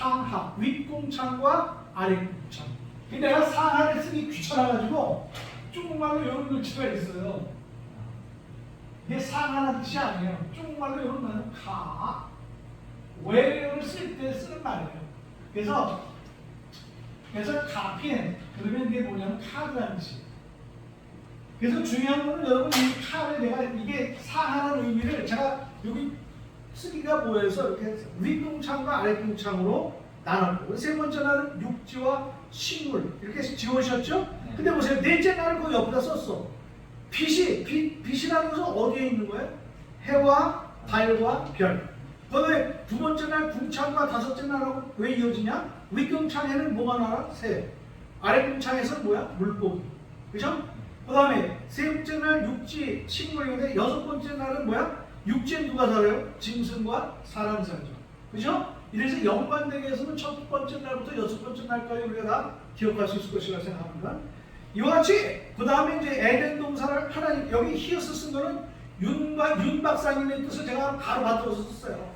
상하, 윗궁창과 아랫궁창. 근데 내가 상하를 쓰기 귀찮아가지고 중국말로 이런 글씨가 있어요. 이게 상하는 뜻이 아니에요. 중국말로 이런 말은 가, 외래어를 쓸 때 쓰는 말이에요. 그래서 카피엔, 그러면 이게 뭐냐면 카드라는 뜻이에요. 그래서 중요한 거는 여러분 이 카드 내가 이게 상하는 의미를 제가 여기 쓰기가 뭐해서 이렇게 윗궁창과 아랫궁창으로 나눴고, 세 번째 날은 육지와 식물 이렇게 지으셨죠? 근데 보세요, 넷째 날은 그 옆에다 썼어. 빛이라는 것은 어디에 있는 거예요? 해와 달과 별. 그다음에 두 번째 날 궁창과 다섯째 날하고 왜 이어지냐? 윗궁창에는 뭐가 나와? 새. 아랫궁창에서는 뭐야? 물고기. 그죠? 그 다음에 세 번째 날 육지, 식물인데 여섯 번째 날은 뭐야? 육지에 누가 살아요? 짐승과 사람 살죠. 그죠? 이래서 연관되게 해서는 첫 번째 날부터 여섯 번째 날까지 우리가 다 기억할 수 있을 것이라 생각합니다. 이와 같이 그 다음에 이제 에덴 동산을 하나님, 여기 히어스 쓴 거는 윤 박사님의 뜻을 제가 바로 받들어서 썼어요.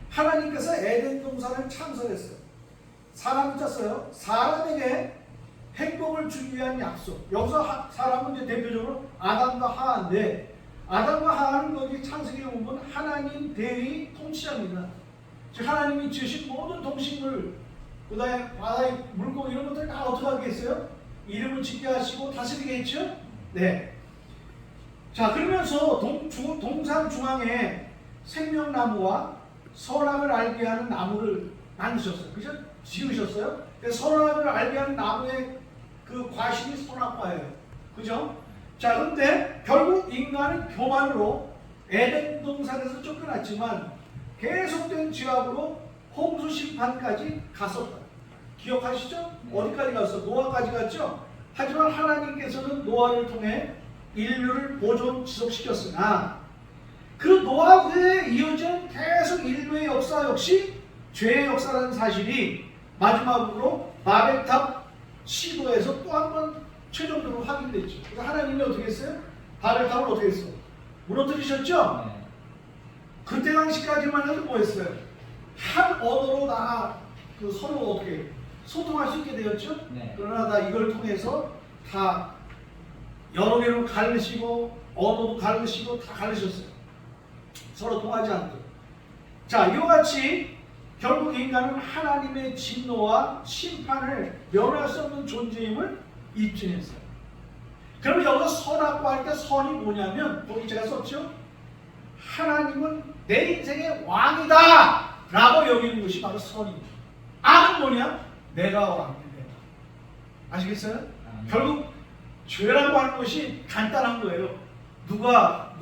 하나님께서 에덴 동산을 창설했어요. 사람을 짰어요. 사람에게 행복을 주기 위한 약속. 여기서 사람은 이제 대표적으로 아담과 하와인데, 아담과 하와는 거기 창세기에 보면 하나님 대리 통치자입니다. 즉 하나님이 지으신 모든 동식물, 그다음에 바다의 물고기 이런 것들 다 어떻게 하겠어요? 이름을 짓게 하시고 다스리게 했죠? 네. 자, 그러면서 동산 중앙에 생명나무와 선악을 알게 하는 나무를 만드셨어요. 그죠? 지으셨어요? 그래서 선악을 알게 하는 나무의 그 과실이 선악과예요. 그죠? 자, 그런데 결국 인간은 교만으로 에덴 동산에서 쫓겨났지만 계속된 죄악으로 홍수 심판까지 갔었다. 기억하시죠? 어디까지 갔어? 노아까지 갔죠? 하지만 하나님께서는 노아를 통해 인류를 보존 지속시켰으나 그 노아 후에 이어진 계속 인류의 역사 역시 죄의 역사라는 사실이 마지막으로 바벨탑 시도에서 또 한 번 최종적으로 확인됐죠. 그래서 하나님이 어떻게 했어요? 바벨탑을 어떻게 했어? 무너뜨리셨죠? 네. 그때 당시까지만 해도 뭐 했어요? 한 언어로 다 그 서로 어떻게 소통할 수 있게 되었죠? 네. 그러나 다 이걸 통해서 다 여러 개로 갈르시고 언어도 갈르시고 다 갈르셨어요. 서로 통하지 않도록. 자, 이와 같이 결국 인간은 하나님의 진노와 심판을 면할 수 없는 존재임을 입증했어요. 그러면 여기서 선악과 할 때 선이 뭐냐면, 거기 제가 썼죠? 하나님은 내 인생의 왕이다 라고 여기는 것이 바로 선입니다. 악은 뭐냐? 내가 왕이다. 아시겠어요? 결국 죄라고 하는 것이 간단한 거예요. 누가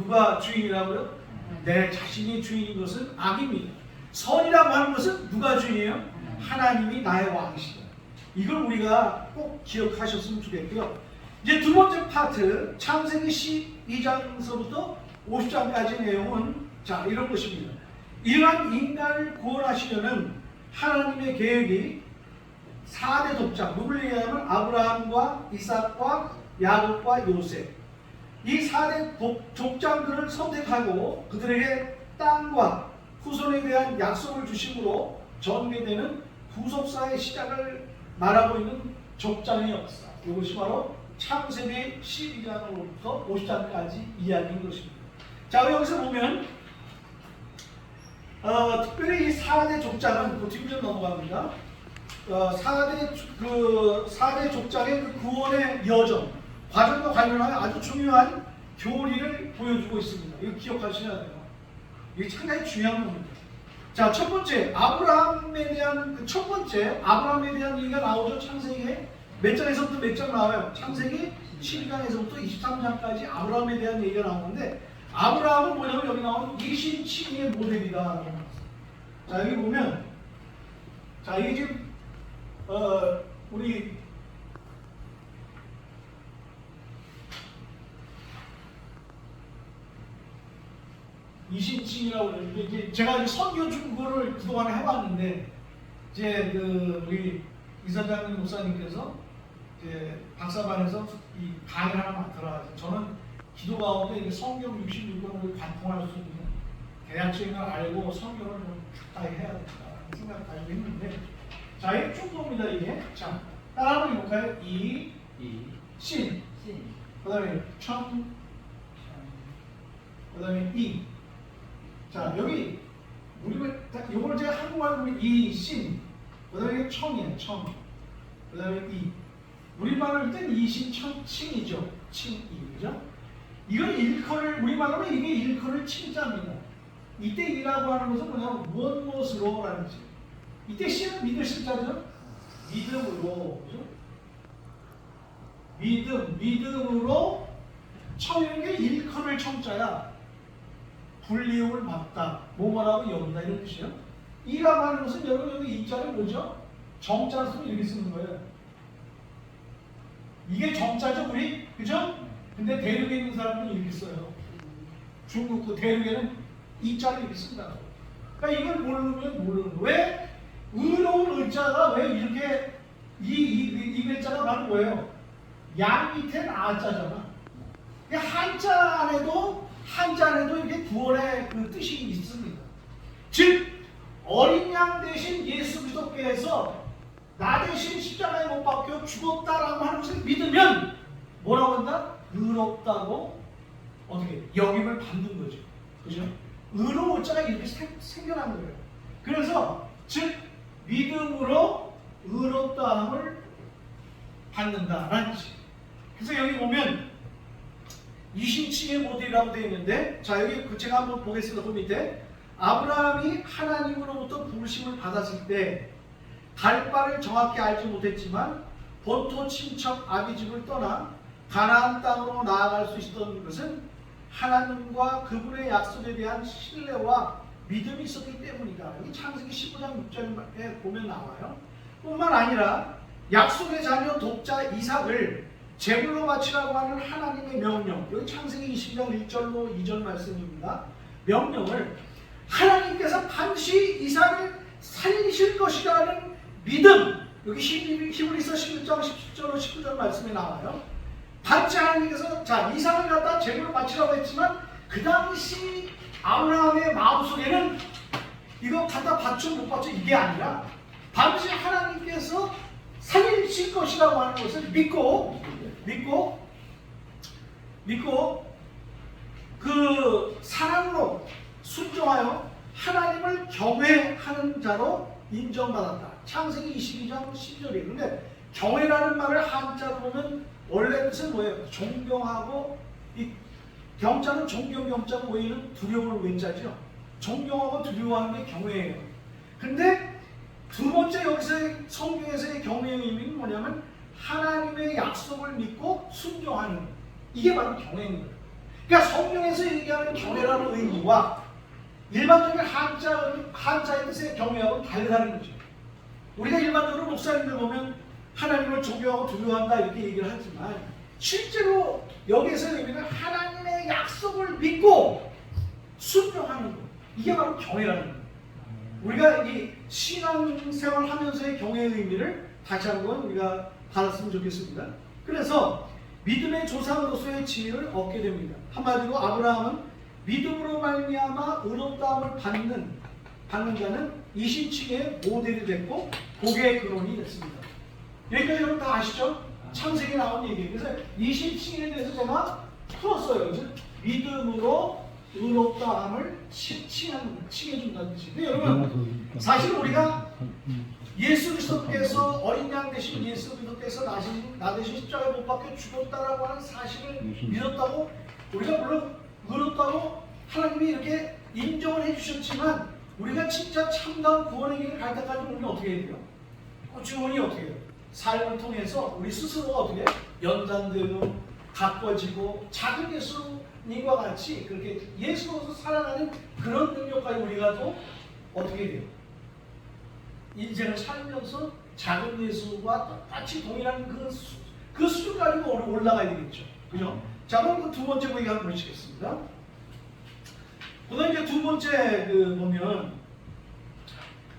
주인이라고요? 내 자신이 주인인 것은 악입니다. 선이라고 하는 것은 누가 주인이에요? 하나님이 나의 왕이시다. 이걸 우리가 꼭 기억하셨으면 좋겠고요. 이제 두 번째 파트, 창세기 12장서부터 50장까지 내용은 자, 이런 것입니다. 이러한 인간을 구원하시려는 하나님의 계획이 4대 족장, 누굴 얘기하면 아브라함과 이삭과 야곱과 요셉, 이 4대 족장들을 선택하고 그들에게 땅과 후손에 대한 약속을 주심으로 전개되는 구속사의 시작을 말하고 있는 족장의 역사, 이것이 바로 창세기 12장으로부터 50장까지 이야기인 것입니다. 자, 여기서 보면 특별히 이 4대 족장은 그 뒤로 넘어갑니다. 4대 족장의 그 구원의 여정, 과정과 관련한 아주 중요한 교리를 보여주고 있습니다. 이거 기억하셔야 돼요. 이게 상당히 중요한 겁니다. 자, 첫 번째, 아브라함에 대한 아브라함에 대한 얘기가 나오죠. 창세기에 몇 장에서부터 몇 장 나와요? 창세기 12장에서부터 23장까지 아브라함에 대한 얘기가 나오는데, 아브라함은 뭐냐면 여기 나오는 이신칭의 모델이다. 자, 여기 보면, 자, 이게 지금 우리 이신칭이라고 그러는데, 이제 제가 선교 중고를 그동안에 해봤는데, 이제 우리 이사장님 목사님께서 이제 박사반에서 이 강의를 하나 맡더라. 저는 기도 가운데 성경 66권을 관통할 수 있는 대략적인 걸 알고 성경을 좀 가까이 해야 된다. 생각 가지고 있는데, 자, 이게 쭉 봅니다, 이게. 자, 따라 한번 해볼까요? 신. 그 다음에 청. 그 다음에 이. 자, 여기, 요걸 제가 한국말 보면 신. 그 다음에 청이에요, 청. 그 다음에 이. 우리말로 할 땐 이신, 청, 칭이죠. 칭, 이. 그죠? 이건 일컬을, 우리말로는 이게 일컬을 칭자입니다. 이때 이라고 하는 것은 뭐냐면 무엇으로 라는 뜻이에요. 이때 시는 믿을 신자죠? 믿음으로. 그죠? 믿음으로 청이라는 게 일컬을 청자야. 불리움을 받다. 뭐뭐라고 여긴다. 이런 뜻이에요. 이라고 하는 것은 여러분 여기 이자는 뭐죠? 정자를 쓰면 이렇게 쓰는 거예요. 이게 정자죠, 우리? 그죠? 근데 대륙에 있는 사람은 이렇게 써요. 중국 대륙에는 이자를 이렇게 쓴다. 그러니까 이걸 모르면 모르는 거예요. 왜? 의로운 의자가 왜 이렇게 이 글자가 바로 뭐예요? 양 밑에는 아자잖아. 한자 안에도 이렇게 구원의 그 뜻이 있습니다. 즉 어린 양 대신 예수 그리스도께서 나 대신 십자가에 못 박혀 죽었다라고 하는 것을 믿으면 뭐라고 한다? 의롭다고 어떻게 여김을 받는 거죠. 그죠? 의로운 자가 이렇게 생겨난 거예요. 그래서 즉 믿음으로 의롭다함을 받는다라는 뜻이에요. 그래서 여기 보면 이신칭의 모델이라고 되어 있는데, 자 여기 제가 한번 보겠습니다. 그 밑에 아브라함이 하나님으로부터 부르심을 받았을 때 갈 바를 정확히 알지 못했지만 본토 친척 아비집을 떠나 가나안 땅으로 나아갈 수 있었던 것은 하나님과 그분의 약속에 대한 신뢰와 믿음이 있었기 때문이다. 이 창세기 15장 6절에 보면 나와요. 뿐만 아니라 약속의 자녀 독자 이삭을 제물로 바치라고 하는 하나님의 명령, 여기 창세기 20장 1절로 2절 말씀입니다. 명령을 하나님께서 반드시 이삭을 살리실 것이라는 믿음, 여기 히브리서 11장 17절로 19절 말씀에 나와요. 반드시 하나님께서 자 이삭을 갖다 제물로 바치라고 했지만 그 당시 아브라함의 마음속에는 이거 갖다 바쳐 못 바쳐 이게 아니라 반드시 하나님께서 살리실 것이라고 하는 것을 믿고 그 사랑으로 순종하여 하나님을 경외하는 자로 인정받았다. 창세기 22장 10절이에요. 그런데 경외라는 말을 한자로 보면 원래 뜻은 뭐예요? 존경하고, 이 경자는 존경 경자고 외에는 두려울 외자죠. 존경하고 두려워하는 게 경외예요. 근데 두 번째 여기서 성경에서의 경외의 의미는 뭐냐면 하나님의 약속을 믿고 순종하는 것. 이게 바로 경외인 거예요. 그러니까 성경에서 얘기하는 경외라는 의미와 일반적인 한자의 뜻의 경외하고는 다르다는 거죠. 우리가 일반적으로 목사님들 보면 하나님을 존경하고 두려워한다 이렇게 얘기를 하지만 실제로 여기서 의미는 하나님의 약속을 믿고 순종하는 것. 이게 바로 경외라는 거예요. 우리가 이 신앙생활 하면서의 경외의 의미를 다시 한번 우리가 받았으면 좋겠습니다. 그래서 믿음의 조상으로서의 지위를 얻게 됩니다. 한마디로 아브라함은 믿음으로 말미암아 의롭다함을 받는 자는 이신칭의 모델이 됐고 복의 근원이 됐습니다. 여기까지 여러분 다 아시죠? 창세기에 나온 얘기예요. 그래서 이신칭에 대해서 제가 풀었어요. 그래서 믿음으로 의롭다함을 칭해준다는 뜻이에요. 근데 여러분 사실 우리가 예수 그리스도께서 어린 양 대신 예수 그리스도께서 나 대신 십자가에 못 박혀 죽었다라고 하는 사실을 믿었다고 우리가 물론 의롭다고 하나님이 이렇게 인정을 해주셨지만 우리가 진짜 참다운 구원의 길을 갈 때까지 우리는 어떻게 해야 돼요? 꾸준히 어떻게 해요? 삶을 통해서 우리 스스로가 어떻게 연단되고 가꿔지고 작은 예수님과 같이 그렇게 예수로서 살아가는 그런 능력까지 우리가 또 어떻게 해야 돼요? 인생을 살면서 작은 예수와 똑같이 동일한 그 수준 가지고 올라가야 되겠죠. 그죠? 자, 그럼 그 두 번째 보기 한번 보시겠습니다. 그다음 이제 두 번째 보면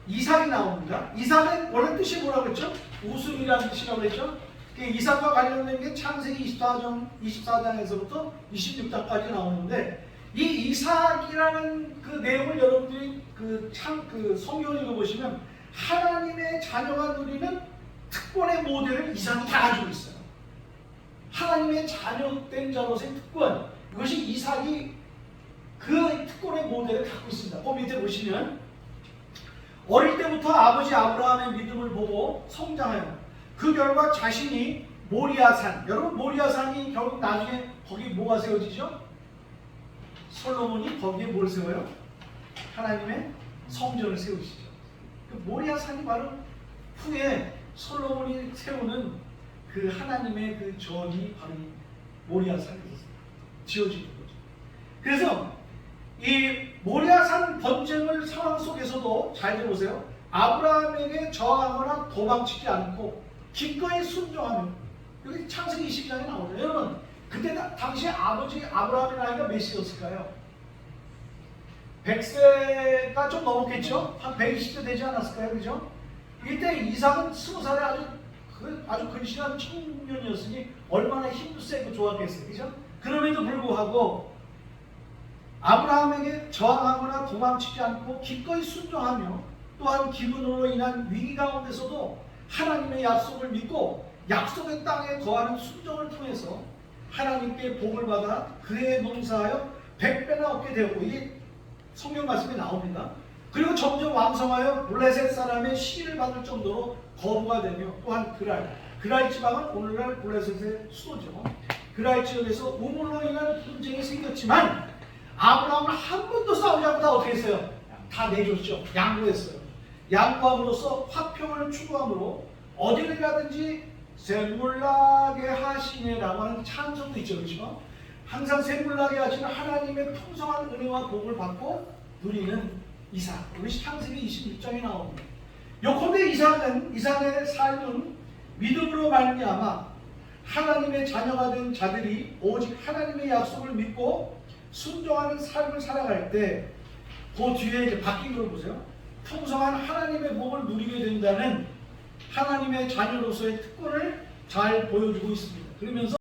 이삭이 나옵니다. 이삭의 원래 뜻이 뭐라고 했죠? 웃음이라는 뜻이라고 했죠? 이삭과 관련된 게 창세기 24장에서부터 26장까지 나오는데 이 이삭이라는 그 내용을 여러분들이 그 성경을 읽어보시면 하나님의 자녀가 누리는 특권의 모델을 이삭이 다 가지고 있어요. 하나님의 자녀된 자로서의 특권, 이것이 이삭이 그 특권의 모델을 갖고 있습니다. 그 밑에 보시면 어릴 때부터 아버지 아브라함의 믿음을 보고 성장하여 그 결과 자신이 모리아산, 여러분 모리아산이 결국 나중에 거기 뭐가 세워지죠? 솔로몬이 거기에 뭘 세워요? 하나님의 성전을 세우시죠. 그 모리아산이 바로 후에 솔로몬이 세우는 그 하나님의 그 전이 바로 이 모리아산에서 지어지는 거죠. 그래서 이 모리아산 번쟁을 상황 속에서도 잘 들어보세요. 아브라함에게 저항하거나 도망치지 않고 기꺼이 순종하며, 여기 창세기 22장에 나오죠. 여러분 그때 당시 아버지 아브라함의 나이가 몇이었을까요? 100세가 좀 넘었겠죠? 한 120세 되지 않았을까요? 그죠? 이때 이삭은 20살에 아주 근실한 청년이었으니 얼마나 힘도 세고 좋았겠어요. 그죠? 그럼에도 불구하고 아브라함에게 저항하거나 도망치지 않고 기꺼이 순종하며 또한 기근으로 인한 위기 가운데서도 하나님의 약속을 믿고 약속의 땅에 거하는 순종을 통해서 하나님께 복을 받아 그의 농사하여 100배나 얻게 되었고, 이게 성경 말씀에 나옵니다. 그리고 점점 왕성하여 블레셋 사람의 시기를 받을 정도로 거부가 되며, 또한 그랄 지방은 오늘날 블레셋의 수도죠. 그랄 지역에서 우물로 인한 분쟁이 생겼지만 아브라함은 한 번도 싸우지 않고 다 어떻게 했어요? 다 내줬죠. 양보했어요. 양보함으로써 화평을 추구함으로 어디를 가든지 샘물나게 하시네라고 하는 찬송도 있죠. 그렇죠? 항상 샘물나게 하시는 하나님의 풍성한 은혜와 복을 받고 누리는 이삭. 이것이 창세기 26장에 나옵니다. 요컨대 이삭의 삶은 믿음으로 말미암아 하나님의 자녀가 된 자들이 오직 하나님의 약속을 믿고 순종하는 삶을 살아갈 때, 그 뒤에 이제 바뀐 걸 보세요. 풍성한 하나님의 복을 누리게 된다는 하나님의 자녀로서의 특권을 잘 보여주고 있습니다. 그러면서